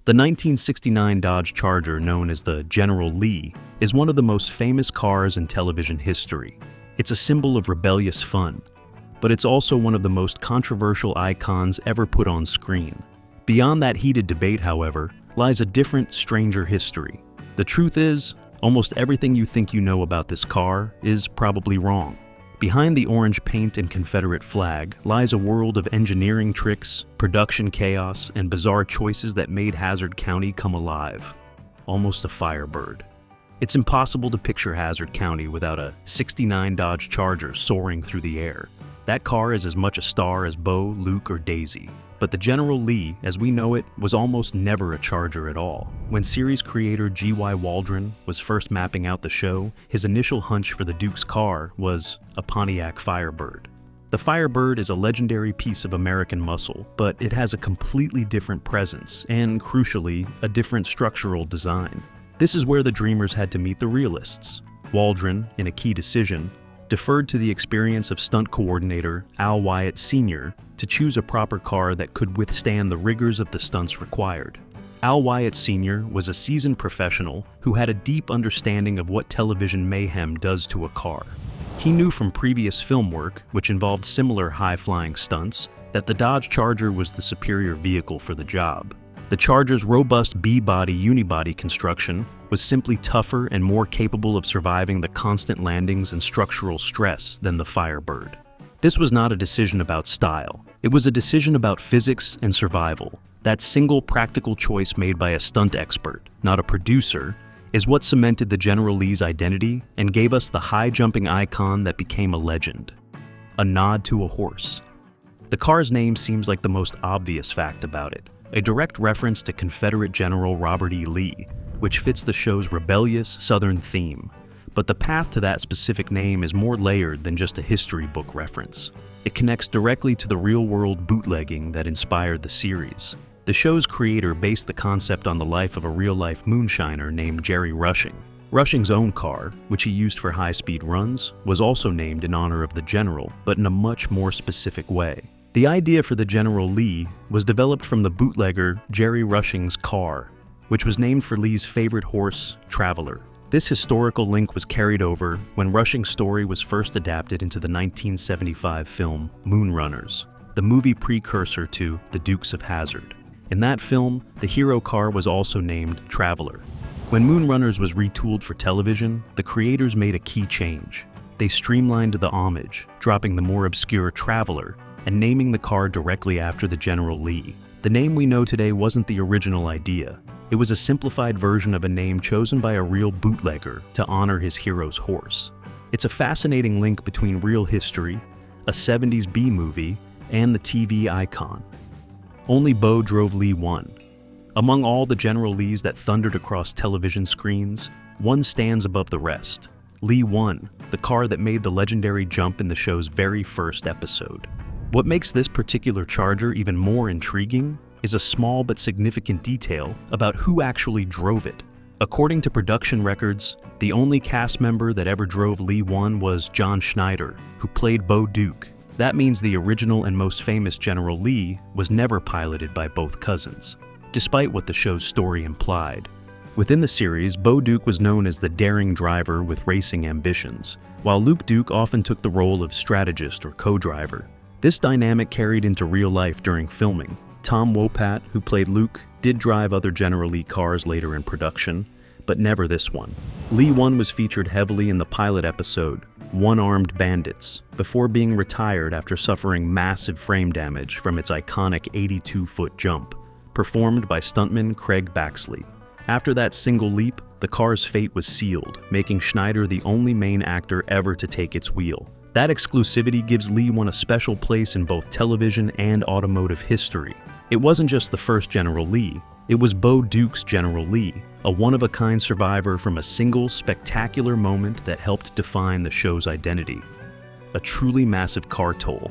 The 1969 Dodge Charger, known as the General Lee, is one of the most famous cars in television history. It's a symbol of rebellious fun, but it's also one of the most controversial icons ever put on screen. Beyond that heated debate, however, lies a different, stranger history. The truth is, almost everything you think you know about this car is probably wrong. Behind the orange paint and Confederate flag lies a world of engineering tricks, production chaos, and bizarre choices that made Hazzard County come alive. Almost a firebird. It's impossible to picture Hazzard County without a '69 Dodge Charger soaring through the air. That car is as much a star as Bo, Luke, or Daisy. But the General Lee, as we know it, was almost never a Charger at all. When series creator G.Y. Waldron was first mapping out the show, his initial hunch for the Duke's car was a Pontiac Firebird. The Firebird is a legendary piece of American muscle, but it has a completely different presence and, crucially, a different structural design. This is where the dreamers had to meet the realists. Waldron, in a key decision, deferred to the experience of stunt coordinator Al Wyatt Sr. to choose a proper car that could withstand the rigors of the stunts required. Al Wyatt Sr. was a seasoned professional who had a deep understanding of what television mayhem does to a car. He knew from previous film work, which involved similar high-flying stunts, that the Dodge Charger was the superior vehicle for the job. The Charger's robust B-body unibody construction was simply tougher and more capable of surviving the constant landings and structural stress than the Firebird. This was not a decision about style. It was a decision about physics and survival. That single practical choice made by a stunt expert, not a producer, is what cemented the General Lee's identity and gave us the high-jumping icon that became a legend. A nod to a horse. The car's name seems like the most obvious fact about it, a direct reference to Confederate General Robert E. Lee, which fits the show's rebellious Southern theme. But the path to that specific name is more layered than just a history book reference. It connects directly to the real-world bootlegging that inspired the series. The show's creator based the concept on the life of a real-life moonshiner named Jerry Rushing. Rushing's own car, which he used for high-speed runs, was also named in honor of the general, but in a much more specific way. The idea for the General Lee was developed from the bootlegger Jerry Rushing's car, which was named for Lee's favorite horse, Traveler. This historical link was carried over when Rushing's story was first adapted into the 1975 film Moonrunners, the movie precursor to The Dukes of Hazzard. In that film, the hero car was also named Traveler. When Moonrunners was retooled for television, the creators made a key change. They streamlined the homage, dropping the more obscure Traveler and naming the car directly after the General Lee. The name we know today wasn't the original idea. It was a simplified version of a name chosen by a real bootlegger to honor his hero's horse. It's a fascinating link between real history, a 70s B-movie, and the TV icon. Only Bo drove Lee 1. Among all the General Lees that thundered across television screens, one stands above the rest. Lee 1, the car that made the legendary jump in the show's very first episode. What makes this particular Charger even more intriguing is a small but significant detail about who actually drove it. According to production records, the only cast member that ever drove Lee 1 was John Schneider, who played Bo Duke. That means the original and most famous General Lee was never piloted by both cousins, despite what the show's story implied. Within the series, Bo Duke was known as the daring driver with racing ambitions, while Luke Duke often took the role of strategist or co-driver. This dynamic carried into real life during filming. Tom Wopat, who played Luke, did drive other General Lee cars later in production, but never this one. Lee 1 was featured heavily in the pilot episode, One-Armed Bandits, before being retired after suffering massive frame damage from its iconic 82-foot jump, performed by stuntman Craig Baxley. After that single leap, the car's fate was sealed, making Schneider the only main actor ever to take its wheel. That exclusivity gives Lee 1 a special place in both television and automotive history. It wasn't just the first General Lee, it was Bo Duke's General Lee, a one-of-a-kind survivor from a single spectacular moment that helped define the show's identity. A truly massive car toll.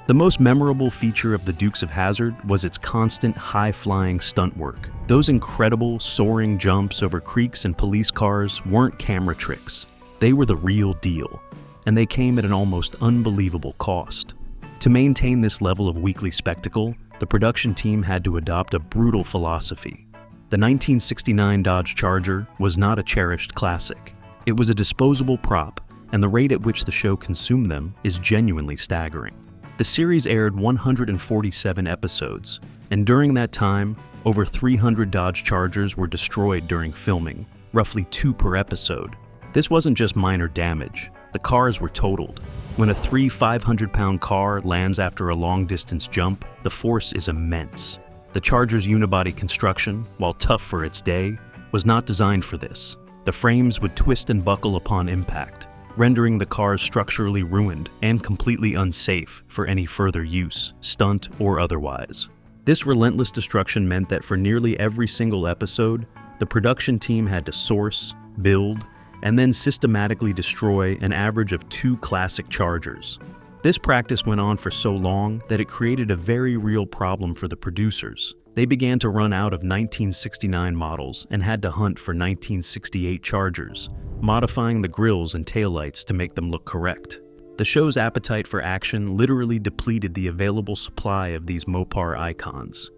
The most memorable feature of the Dukes of Hazzard was its constant high-flying stunt work. Those incredible, soaring jumps over creeks and police cars weren't camera tricks. They were the real deal, and they came at an almost unbelievable cost. To maintain this level of weekly spectacle, the production team had to adopt a brutal philosophy. The 1969 Dodge Charger was not a cherished classic. It was a disposable prop, and the rate at which the show consumed them is genuinely staggering. The series aired 147 episodes, and during that time, over 300 Dodge Chargers were destroyed during filming, roughly 2 per episode. This wasn't just minor damage, the cars were totaled. When a 500-pound car lands after a long-distance jump, the force is immense. The Charger's unibody construction, while tough for its day, was not designed for this. The frames would twist and buckle upon impact, rendering the cars structurally ruined and completely unsafe for any further use, stunt or otherwise. This relentless destruction meant that for nearly every single episode, the production team had to source, build, and then systematically destroy an average of 2 classic Chargers. This practice went on for so long that it created a very real problem for the producers. They began to run out of 1969 models and had to hunt for 1968 Chargers, modifying the grills and taillights to make them look correct. The show's appetite for action literally depleted the available supply of these Mopar icons.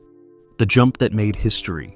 The jump that made history.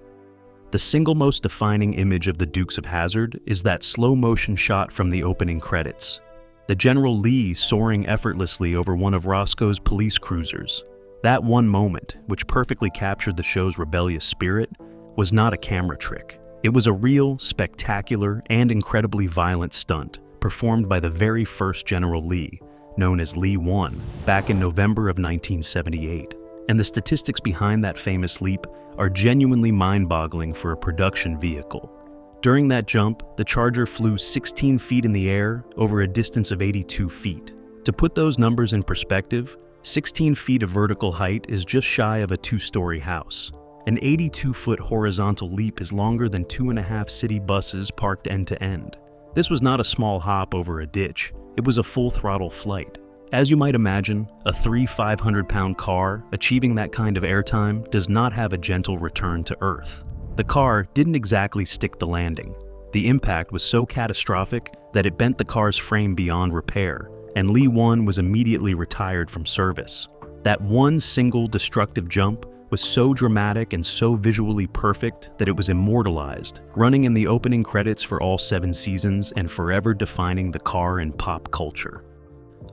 The single most defining image of the Dukes of Hazzard is that slow-motion shot from the opening credits. The General Lee soaring effortlessly over one of Roscoe's police cruisers. That one moment, which perfectly captured the show's rebellious spirit, was not a camera trick. It was a real, spectacular, and incredibly violent stunt, performed by the very first General Lee, known as Lee 1, back in November of 1978. And the statistics behind that famous leap are genuinely mind-boggling for a production vehicle. During that jump, the Charger flew 16 feet in the air over a distance of 82 feet. To put those numbers in perspective, 16 feet of vertical height is just shy of a 2-story house. An 82-foot horizontal leap is longer than 2.5 city buses parked end-to-end. This was not a small hop over a ditch, it was a full-throttle flight. As you might imagine, a 500-pound car achieving that kind of airtime does not have a gentle return to Earth. The car didn't exactly stick the landing. The impact was so catastrophic that it bent the car's frame beyond repair, and Lee 1 was immediately retired from service. That one single destructive jump was so dramatic and so visually perfect that it was immortalized, running in the opening credits for all 7 seasons and forever defining the car in pop culture.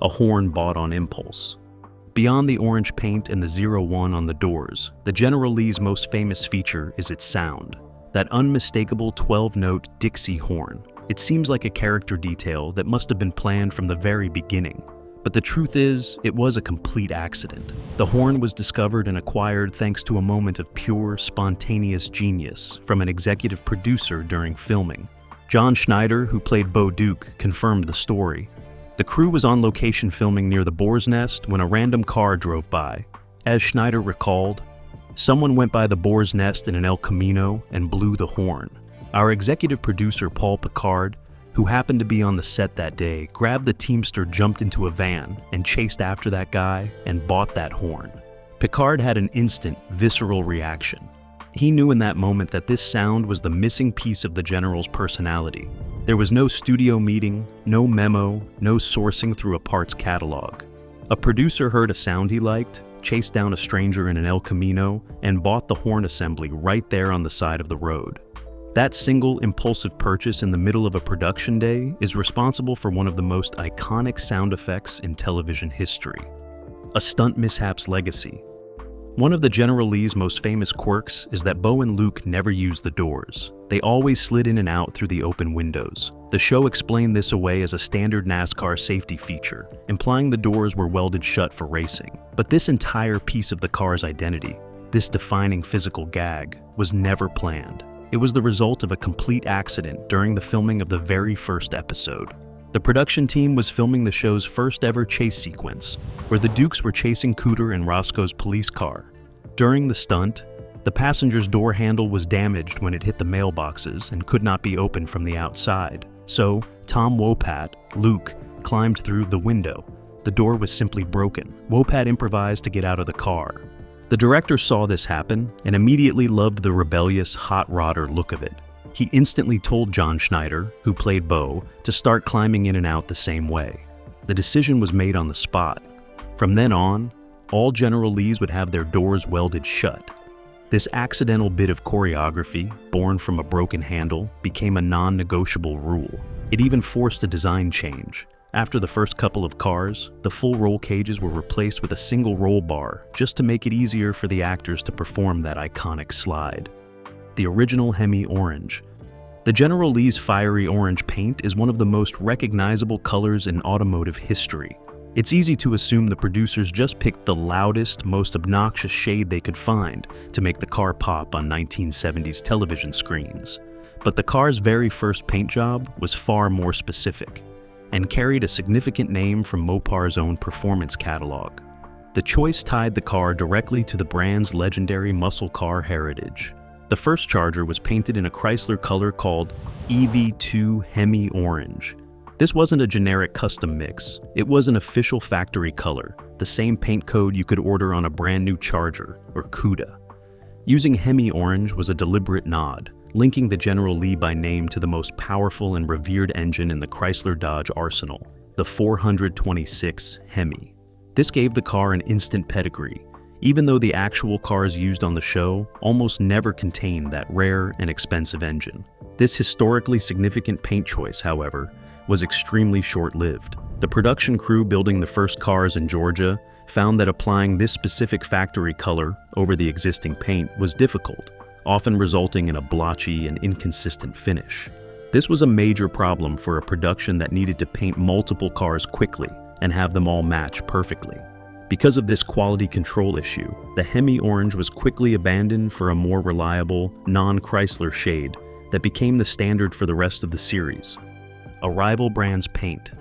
A horn bought on impulse. Beyond the orange paint and the 01 on the doors, the General Lee's most famous feature is its sound. That unmistakable 12-note Dixie horn. It seems like a character detail that must have been planned from the very beginning. But the truth is, it was a complete accident. The horn was discovered and acquired thanks to a moment of pure, spontaneous genius from an executive producer during filming. John Schneider, who played Bo Duke, confirmed the story. The crew was on location filming near the Boar's Nest when a random car drove by. As Schneider recalled, someone went by the Boar's Nest in an El Camino and blew the horn. Our executive producer, Paul Picard, who happened to be on the set that day, grabbed the Teamster, jumped into a van, and chased after that guy and bought that horn. Picard had an instant, visceral reaction. He knew in that moment that this sound was the missing piece of the General's personality. There was no studio meeting, no memo, no sourcing through a parts catalog. A producer heard a sound he liked, chased down a stranger in an El Camino, and bought the horn assembly right there on the side of the road. That single impulsive purchase in the middle of a production day is responsible for one of the most iconic sound effects in television history. A stunt mishap's legacy. One of the General Lee's most famous quirks is that Bo and Luke never used the doors. They always slid in and out through the open windows. The show explained this away as a standard NASCAR safety feature, implying the doors were welded shut for racing. But this entire piece of the car's identity, this defining physical gag, was never planned. It was the result of a complete accident during the filming of the very first episode. The production team was filming the show's first ever chase sequence, where the Dukes were chasing Cooter and Roscoe's police car. During the stunt, the passenger's door handle was damaged when it hit the mailboxes and could not be opened from the outside. So, Tom Wopat, Luke, climbed through the window. The door was simply broken. Wopat improvised to get out of the car. The director saw this happen and immediately loved the rebellious, hot rodder look of it. He instantly told John Schneider, who played Bo, to start climbing in and out the same way. The decision was made on the spot. From then on, all General Lees would have their doors welded shut. This accidental bit of choreography, born from a broken handle, became a non-negotiable rule. It even forced a design change. After the first couple of cars, the full roll cages were replaced with a single roll bar, just to make it easier for the actors to perform that iconic slide. The original Hemi Orange. The General Lee's fiery orange paint is one of the most recognizable colors in automotive history. It's easy to assume the producers just picked the loudest, most obnoxious shade they could find to make the car pop on 1970s television screens. But the car's very first paint job was far more specific, and carried a significant name from Mopar's own performance catalog. The choice tied the car directly to the brand's legendary muscle car heritage. The first Charger was painted in a Chrysler color called EV2 Hemi Orange. This wasn't a generic custom mix, it was an official factory color, the same paint code you could order on a brand new Charger or Cuda. Using Hemi Orange was a deliberate nod, linking the General Lee by name to the most powerful and revered engine in the Chrysler Dodge arsenal, the 426 Hemi. This gave the car an instant pedigree, even though the actual cars used on the show almost never contained that rare and expensive engine. This historically significant paint choice, however, was extremely short-lived. The production crew building the first cars in Georgia found that applying this specific factory color over the existing paint was difficult, often resulting in a blotchy and inconsistent finish. This was a major problem for a production that needed to paint multiple cars quickly and have them all match perfectly. Because of this quality control issue, the Hemi Orange was quickly abandoned for a more reliable, non-Chrysler shade that became the standard for the rest of the series. A rival brand's paint.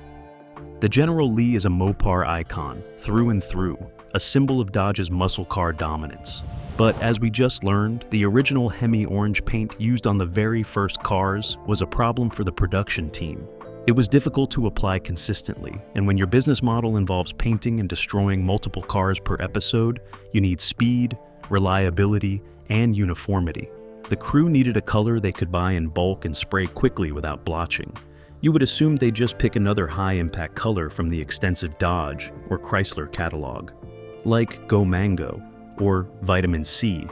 The General Lee is a Mopar icon, through and through, a symbol of Dodge's muscle car dominance. But as we just learned, the original Hemi Orange paint used on the very first cars was a problem for the production team. It was difficult to apply consistently, and when your business model involves painting and destroying multiple cars per episode, you need speed, reliability, and uniformity. The crew needed a color they could buy in bulk and spray quickly without blotching. You would assume they'd just pick another high-impact color from the extensive Dodge or Chrysler catalog, like Go Mango or Vitamin C.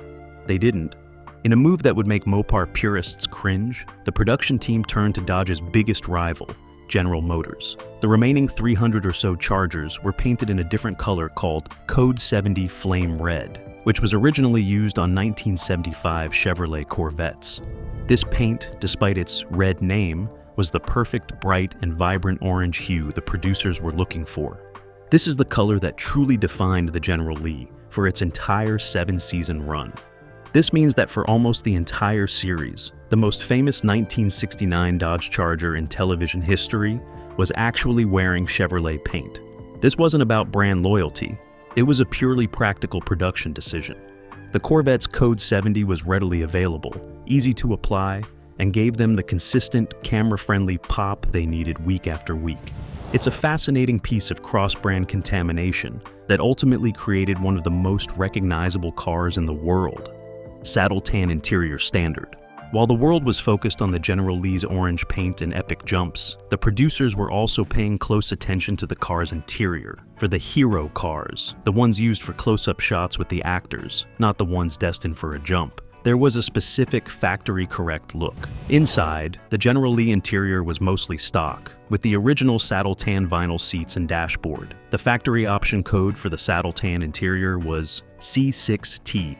They didn't. In a move that would make Mopar purists cringe, the production team turned to Dodge's biggest rival, General Motors. The remaining 300 or so Chargers were painted in a different color called Code 70 Flame Red, which was originally used on 1975 Chevrolet Corvettes. This paint, despite its red name, was the perfect, bright, and vibrant orange hue the producers were looking for. This is the color that truly defined the General Lee for its entire 7-season run. This means that for almost the entire series, the most famous 1969 Dodge Charger in television history was actually wearing Chevrolet paint. This wasn't about brand loyalty, it was a purely practical production decision. The Corvette's Code 70 was readily available, easy to apply, and gave them the consistent, camera-friendly pop they needed week after week. It's a fascinating piece of cross-brand contamination that ultimately created one of the most recognizable cars in the world. Saddle tan interior standard. While the world was focused on the General Lee's orange paint and epic jumps, the producers were also paying close attention to the car's interior. For the hero cars, the ones used for close-up shots with the actors, not the ones destined for a jump, there was a specific factory-correct look. Inside, the General Lee interior was mostly stock, with the original saddle tan vinyl seats and dashboard. The factory option code for the saddle tan interior was C6T.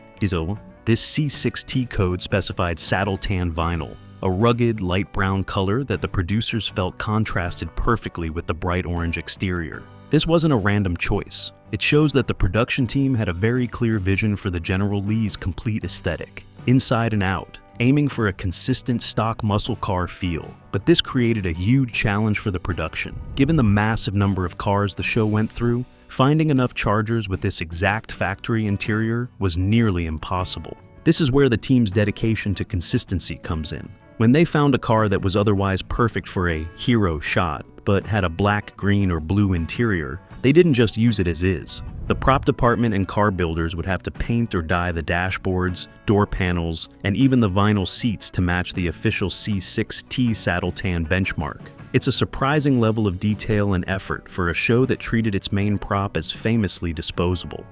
This C6T code specified saddle tan vinyl, a rugged light brown color that the producers felt contrasted perfectly with the bright orange exterior. This wasn't a random choice. It shows that the production team had a very clear vision for the General Lee's complete aesthetic, inside and out, aiming for a consistent stock muscle car feel. But this created a huge challenge for the production. Given the massive number of cars the show went through, finding enough Chargers with this exact factory interior was nearly impossible. This is where the team's dedication to consistency comes in. When they found a car that was otherwise perfect for a hero shot, but had a black, green, or blue interior, they didn't just use it as is. The prop department and car builders would have to paint or dye the dashboards, door panels, and even the vinyl seats to match the official C6T saddle tan benchmark. It's a surprising level of detail and effort for a show that treated its main prop as famously disposable.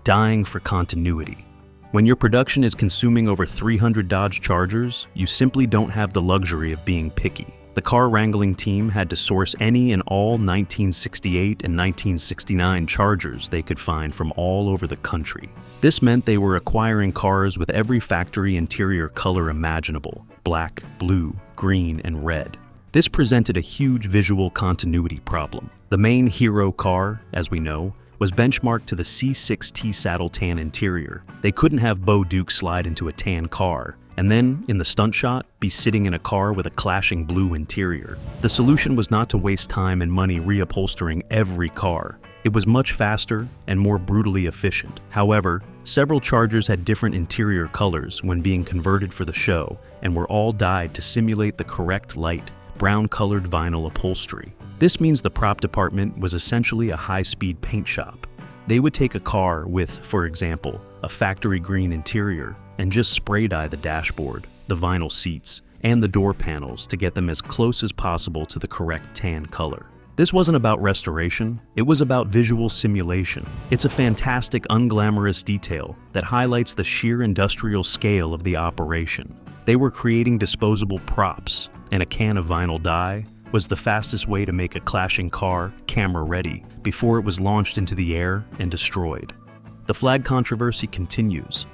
Dying for continuity. When your production is consuming over 300 Dodge Chargers, you simply don't have the luxury of being picky. The car wrangling team had to source any and all 1968 and 1969 Chargers they could find from all over the country. This meant they were acquiring cars with every factory interior color imaginable: black, blue, green, and red. This presented a huge visual continuity problem. The main hero car, as we know, was benchmarked to the C6T saddle tan interior. They couldn't have Bo Duke slide into a tan car, and then, in the stunt shot, be sitting in a car with a clashing blue interior. The solution was not to waste time and money reupholstering every car. It was much faster and more brutally efficient. However, several Chargers had different interior colors when being converted for the show, and were all dyed to simulate the correct light, brown-colored vinyl upholstery. This means the prop department was essentially a high-speed paint shop. They would take a car with, for example, a factory green interior and just spray dye the dashboard, the vinyl seats, and the door panels to get them as close as possible to the correct tan color. This wasn't about restoration, it was about visual simulation. It's a fantastic, unglamorous detail that highlights the sheer industrial scale of the operation. They were creating disposable props, and a can of vinyl dye was the fastest way to make a clashing car camera-ready before it was launched into the air and destroyed. The flag controversy continues.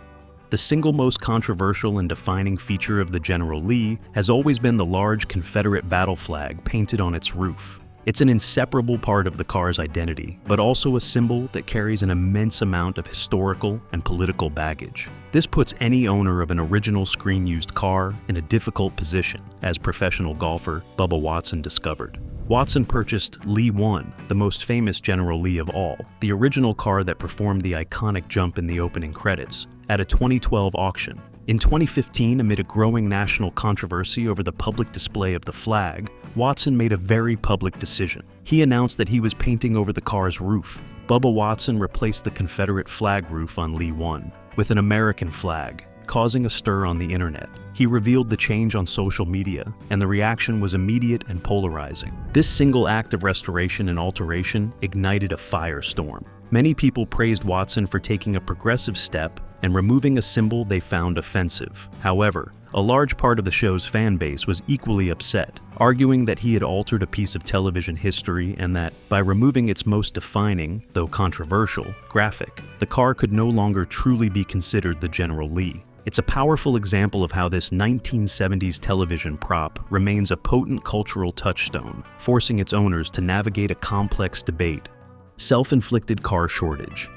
The single most controversial and defining feature of the General Lee has always been the large Confederate battle flag painted on its roof. It's an inseparable part of the car's identity, but also a symbol that carries an immense amount of historical and political baggage. This puts any owner of an original screen-used car in a difficult position, as professional golfer Bubba Watson discovered. Watson purchased Lee 1, the most famous General Lee of all, the original car that performed the iconic jump in the opening credits, at a 2012 auction. In 2015, amid a growing national controversy over the public display of the flag, Watson made a very public decision. He announced that he was painting over the car's roof. Bubba Watson replaced the Confederate flag roof on Lee 1 with an American flag, causing a stir on the internet. He revealed the change on social media, and the reaction was immediate and polarizing. This single act of restoration and alteration ignited a firestorm. Many people praised Watson for taking a progressive step and removing a symbol they found offensive. However, a large part of the show's fan base was equally upset, arguing that he had altered a piece of television history and that, by removing its most defining, though controversial, graphic, the car could no longer truly be considered the General Lee. It's a powerful example of how this 1970s television prop remains a potent cultural touchstone, forcing its owners to navigate a complex debate. Self-inflicted car shortage.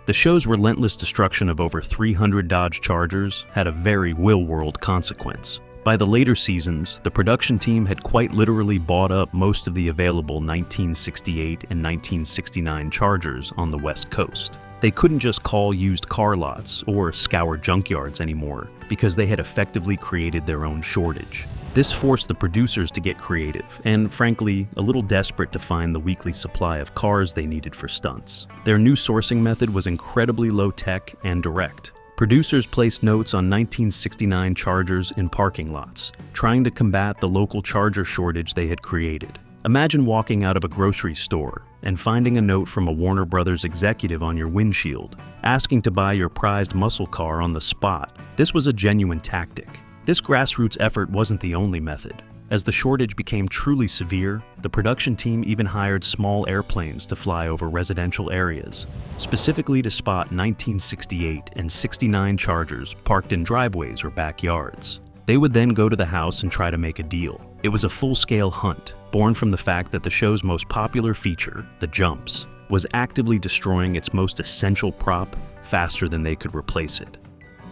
The show's relentless destruction of over 300 Dodge Chargers had a very real-world consequence. By the later seasons, the production team had quite literally bought up most of the available 1968 and 1969 Chargers on the West Coast. They couldn't just call used car lots or scour junkyards anymore because they had effectively created their own shortage. This forced the producers to get creative and, frankly, a little desperate to find the weekly supply of cars they needed for stunts. Their new sourcing method was incredibly low-tech and direct. Producers placed notes on 1969 Chargers in parking lots, trying to combat the local Charger shortage they had created. Imagine walking out of a grocery store and finding a note from a Warner Brothers executive on your windshield, asking to buy your prized muscle car on the spot. This was a genuine tactic. This grassroots effort wasn't the only method. As the shortage became truly severe, the production team even hired small airplanes to fly over residential areas, specifically to spot 1968 and 69 Chargers parked in driveways or backyards. They would then go to the house and try to make a deal. It was a full-scale hunt, born from the fact that the show's most popular feature, the jumps, was actively destroying its most essential prop faster than they could replace it.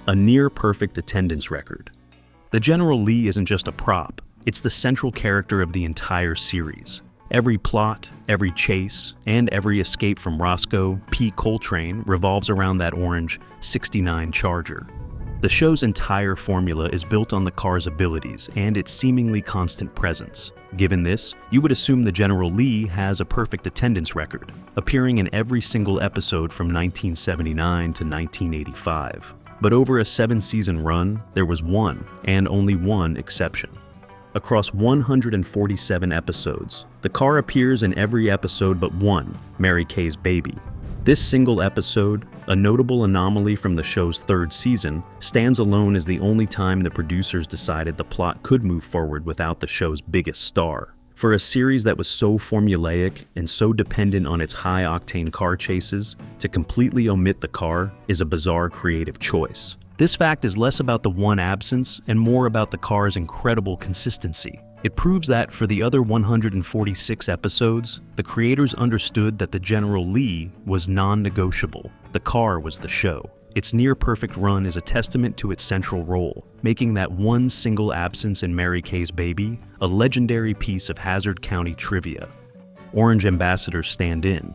A near-perfect attendance record. The General Lee isn't just a prop, it's the central character of the entire series. Every plot, every chase, and every escape from Roscoe P. Coltrane revolves around that orange 69 Charger. The show's entire formula is built on the car's abilities and its seemingly constant presence. Given this, you would assume the General Lee has a perfect attendance record, appearing in every single episode from 1979 to 1985. But over a 7-season run, there was one, and only one, exception. Across 147 episodes, the car appears in every episode but one, Mary Kay's Baby. This single episode, a notable anomaly from the show's third season, stands alone as the only time the producers decided the plot could move forward without the show's biggest star. For a series that was so formulaic and so dependent on its high-octane car chases, to completely omit the car is a bizarre creative choice. This fact is less about the one absence and more about the car's incredible consistency. It proves that for the other 146 episodes, the creators understood that the General Lee was non-negotiable. The car was the show. Its near-perfect run is a testament to its central role, making that one single absence in Mary Kay's Baby a legendary piece of Hazzard County trivia. Orange ambassadors stand in.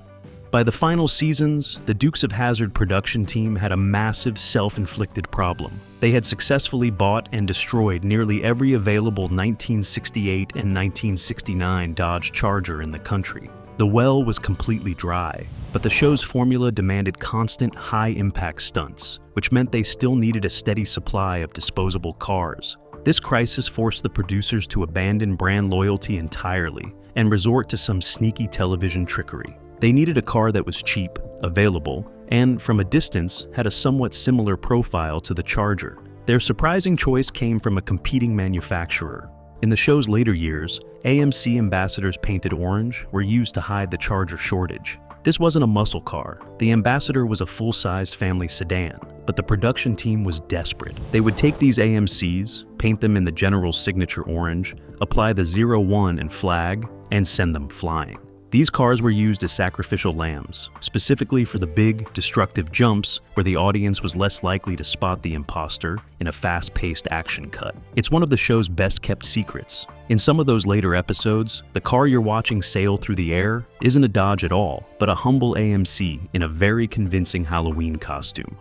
By the final seasons, the Dukes of Hazzard production team had a massive self-inflicted problem. They had successfully bought and destroyed nearly every available 1968 and 1969 Dodge Charger in the country. The well was completely dry, but the show's formula demanded constant, high-impact stunts, which meant they still needed a steady supply of disposable cars. This crisis forced the producers to abandon brand loyalty entirely and resort to some sneaky television trickery. They needed a car that was cheap, available, and from a distance had a somewhat similar profile to the Charger. Their surprising choice came from a competing manufacturer. In the show's later years, AMC ambassadors painted orange were used to hide the Charger shortage. This wasn't a muscle car. The Ambassador was a full-sized family sedan, but the production team was desperate. They would take these AMCs, paint them in the General's signature orange, apply the 01 and flag, and send them flying. These cars were used as sacrificial lambs, specifically for the big, destructive jumps where the audience was less likely to spot the imposter in a fast-paced action cut. It's one of the show's best-kept secrets. In some of those later episodes, the car you're watching sail through the air isn't a Dodge at all, but a humble AMC in a very convincing Halloween costume.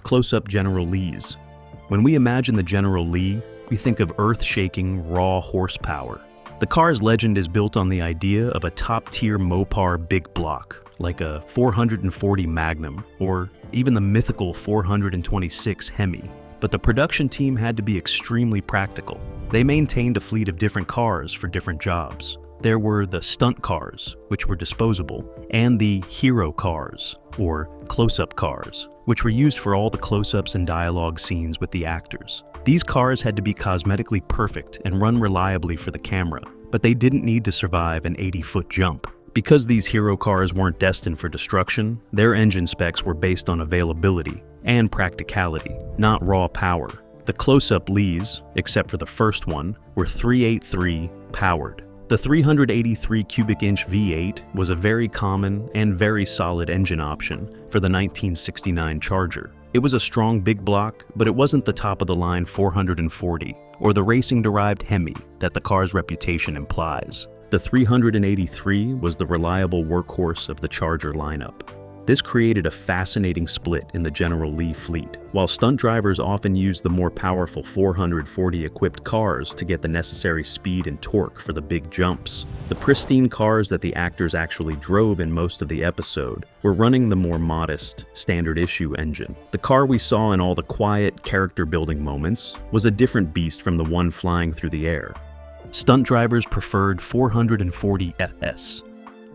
Close-up General Lees. When we imagine the General Lee, we think of earth-shaking, raw horsepower. The car's legend is built on the idea of a top-tier Mopar big block, like a 440 Magnum, or even the mythical 426 Hemi. But the production team had to be extremely practical. They maintained a fleet of different cars for different jobs. There were the stunt cars, which were disposable, and the hero cars, or close-up cars, which were used for all the close-ups and dialogue scenes with the actors. These cars had to be cosmetically perfect and run reliably for the camera, but they didn't need to survive an 80-foot jump. Because these hero cars weren't destined for destruction, their engine specs were based on availability and practicality, not raw power. The close-up Lees, except for the first one, were 383 powered. The 383 cubic inch V8 was a very common and very solid engine option for the 1969 Charger. It was a strong big block, but it wasn't the top-of-the-line 440 or the racing-derived Hemi that the car's reputation implies. The 383 was the reliable workhorse of the Charger lineup. This created a fascinating split in the General Lee fleet. While stunt drivers often used the more powerful 440 equipped cars to get the necessary speed and torque for the big jumps, the pristine cars that the actors actually drove in most of the episode were running the more modest, standard issue engine. The car we saw in all the quiet, character-building moments was a different beast from the one flying through the air. Stunt drivers preferred 440 SS.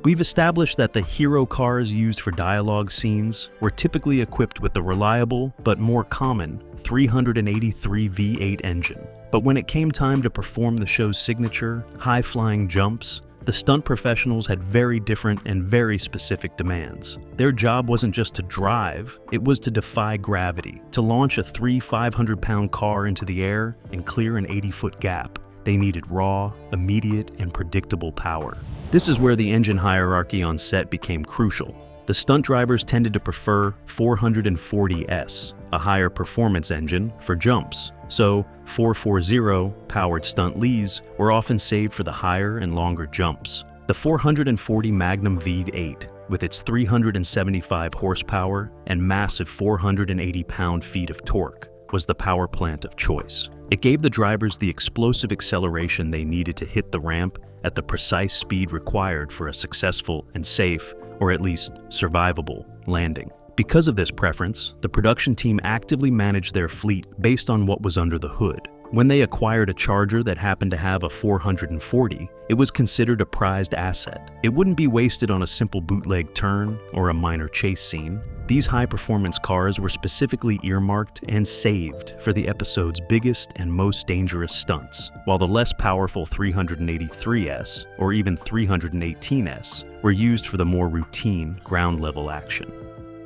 We've established that the hero cars used for dialogue scenes were typically equipped with the reliable but more common 383 V8 engine. But when it came time to perform the show's signature, high-flying jumps, the stunt professionals had very different and very specific demands. Their job wasn't just to drive, it was to defy gravity, to launch a 500-pound car into the air and clear an 80-foot gap. They needed raw, immediate, and predictable power. This is where the engine hierarchy on set became crucial. The stunt drivers tended to prefer 440S, a higher performance engine, for jumps. So 440 powered stunt Lees were often saved for the higher and longer jumps. The 440 Magnum V8, with its 375 horsepower and massive 480 pound-feet of torque, was the power plant of choice. It gave the drivers the explosive acceleration they needed to hit the ramp at the precise speed required for a successful and safe, or at least survivable, landing. Because of this preference, the production team actively managed their fleet based on what was under the hood. When they acquired a Charger that happened to have a 440, it was considered a prized asset. It wouldn't be wasted on a simple bootleg turn or a minor chase scene. These high-performance cars were specifically earmarked and saved for the episode's biggest and most dangerous stunts, while the less powerful 383S or even 318S were used for the more routine ground-level action.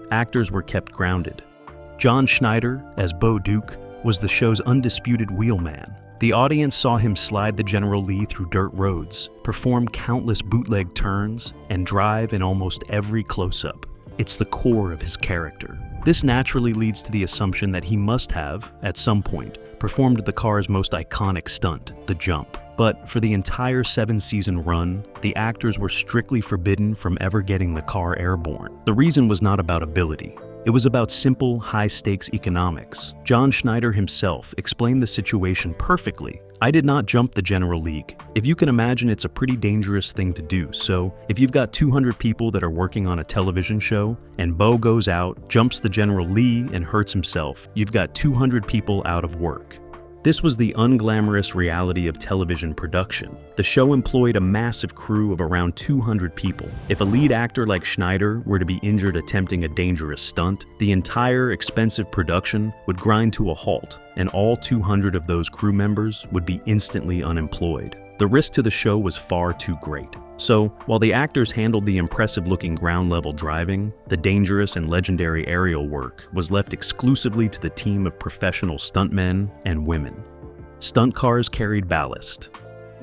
Actors were kept grounded. John Schneider, as Bo Duke, was the show's undisputed wheelman. The audience saw him slide the General Lee through dirt roads, perform countless bootleg turns, and drive in almost every close-up. It's the core of his character. This naturally leads to the assumption that he must have, at some point, performed the car's most iconic stunt, the jump. But for the entire 7-season run, the actors were strictly forbidden from ever getting the car airborne. The reason was not about ability. It was about simple, high-stakes economics. John Schneider himself explained the situation perfectly. "I did not jump the General League. If you can imagine, it's a pretty dangerous thing to do, so if you've got 200 people that are working on a television show, and Bo goes out, jumps the General Lee, and hurts himself, you've got 200 people out of work." This was the unglamorous reality of television production. The show employed a massive crew of around 200 people. If a lead actor like Schneider were to be injured attempting a dangerous stunt, the entire expensive production would grind to a halt, and all 200 of those crew members would be instantly unemployed. The risk to the show was far too great. So, while the actors handled the impressive-looking ground-level driving, the dangerous and legendary aerial work was left exclusively to the team of professional stuntmen and women. Stunt cars carried ballast.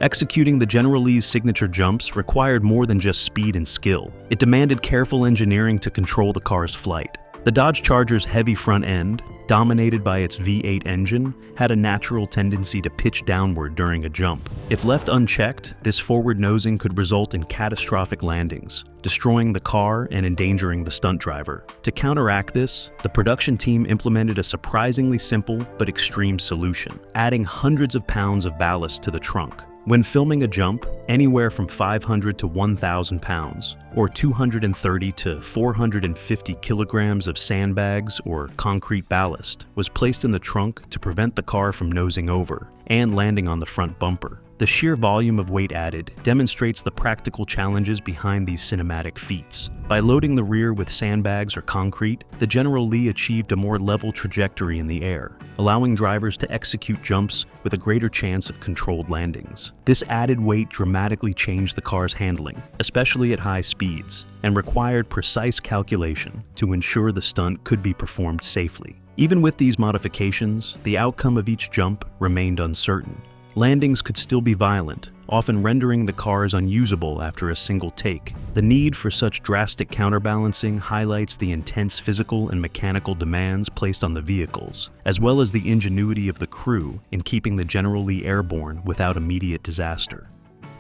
Executing the General Lee's signature jumps required more than just speed and skill. It demanded careful engineering to control the car's flight. The Dodge Charger's heavy front end, dominated by its V8 engine, had a natural tendency to pitch downward during a jump. If left unchecked, this forward nosing could result in catastrophic landings, destroying the car and endangering the stunt driver. To counteract this, the production team implemented a surprisingly simple but extreme solution, adding hundreds of pounds of ballast to the trunk. When filming a jump, anywhere from 500 to 1,000 pounds, or 230 to 450 kilograms of sandbags or concrete ballast was placed in the trunk to prevent the car from nosing over and landing on the front bumper. The sheer volume of weight added demonstrates the practical challenges behind these cinematic feats. By loading the rear with sandbags or concrete, the General Lee achieved a more level trajectory in the air, allowing drivers to execute jumps with a greater chance of controlled landings. This added weight dramatically changed the car's handling, especially at high speeds, and required precise calculation to ensure the stunt could be performed safely. Even with these modifications, the outcome of each jump remained uncertain. Landings could still be violent, often rendering the cars unusable after a single take. The need for such drastic counterbalancing highlights the intense physical and mechanical demands placed on the vehicles, as well as the ingenuity of the crew in keeping the General Lee airborne without immediate disaster.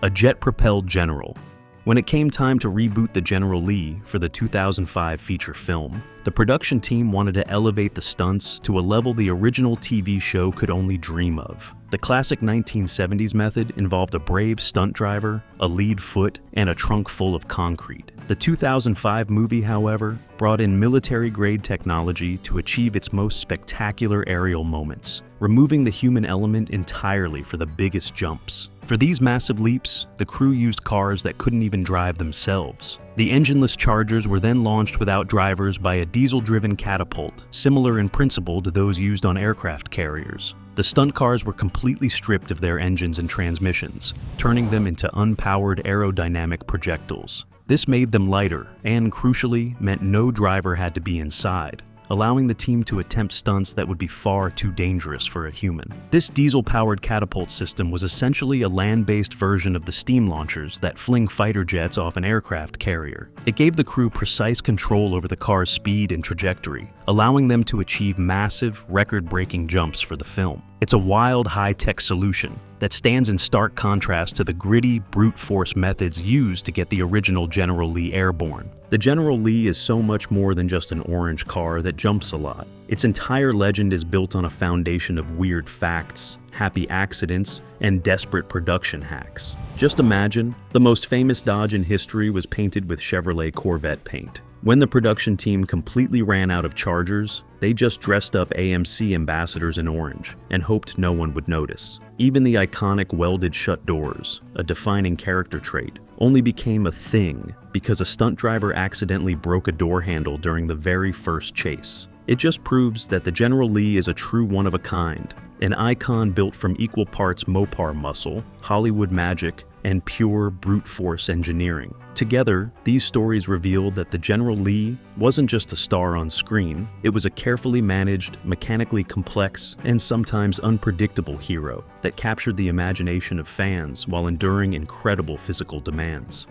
A jet-propelled General. When it came time to reboot the General Lee for the 2005 feature film, the production team wanted to elevate the stunts to a level the original TV show could only dream of. The classic 1970s method involved a brave stunt driver, a lead foot, and a trunk full of concrete. The 2005 movie, however, brought in military-grade technology to achieve its most spectacular aerial moments, removing the human element entirely for the biggest jumps. For these massive leaps, the crew used cars that couldn't even drive themselves. The engineless Chargers were then launched without drivers by a diesel-driven catapult, similar in principle to those used on aircraft carriers. The stunt cars were completely stripped of their engines and transmissions, turning them into unpowered aerodynamic projectiles. This made them lighter and, crucially, meant no driver had to be inside, allowing the team to attempt stunts that would be far too dangerous for a human. This diesel-powered catapult system was essentially a land-based version of the steam launchers that fling fighter jets off an aircraft carrier. It gave the crew precise control over the car's speed and trajectory, allowing them to achieve massive, record-breaking jumps for the film. It's a wild, high-tech solution that stands in stark contrast to the gritty, brute force methods used to get the original General Lee airborne. The General Lee is so much more than just an orange car that jumps a lot. Its entire legend is built on a foundation of weird facts, happy accidents, and desperate production hacks. Just imagine, the most famous Dodge in history was painted with Chevrolet Corvette paint. When the production team completely ran out of Chargers, they just dressed up AMC ambassadors in orange and hoped no one would notice. Even the iconic welded shut doors, a defining character trait, only became a thing because a stunt driver accidentally broke a door handle during the very first chase. It just proves that the General Lee is a true one-of-a-kind, an icon built from equal parts Mopar muscle, Hollywood magic, and pure brute force engineering. Together, these stories reveal that the General Lee wasn't just a star on screen, it was a carefully managed, mechanically complex, and sometimes unpredictable hero that captured the imagination of fans while enduring incredible physical demands.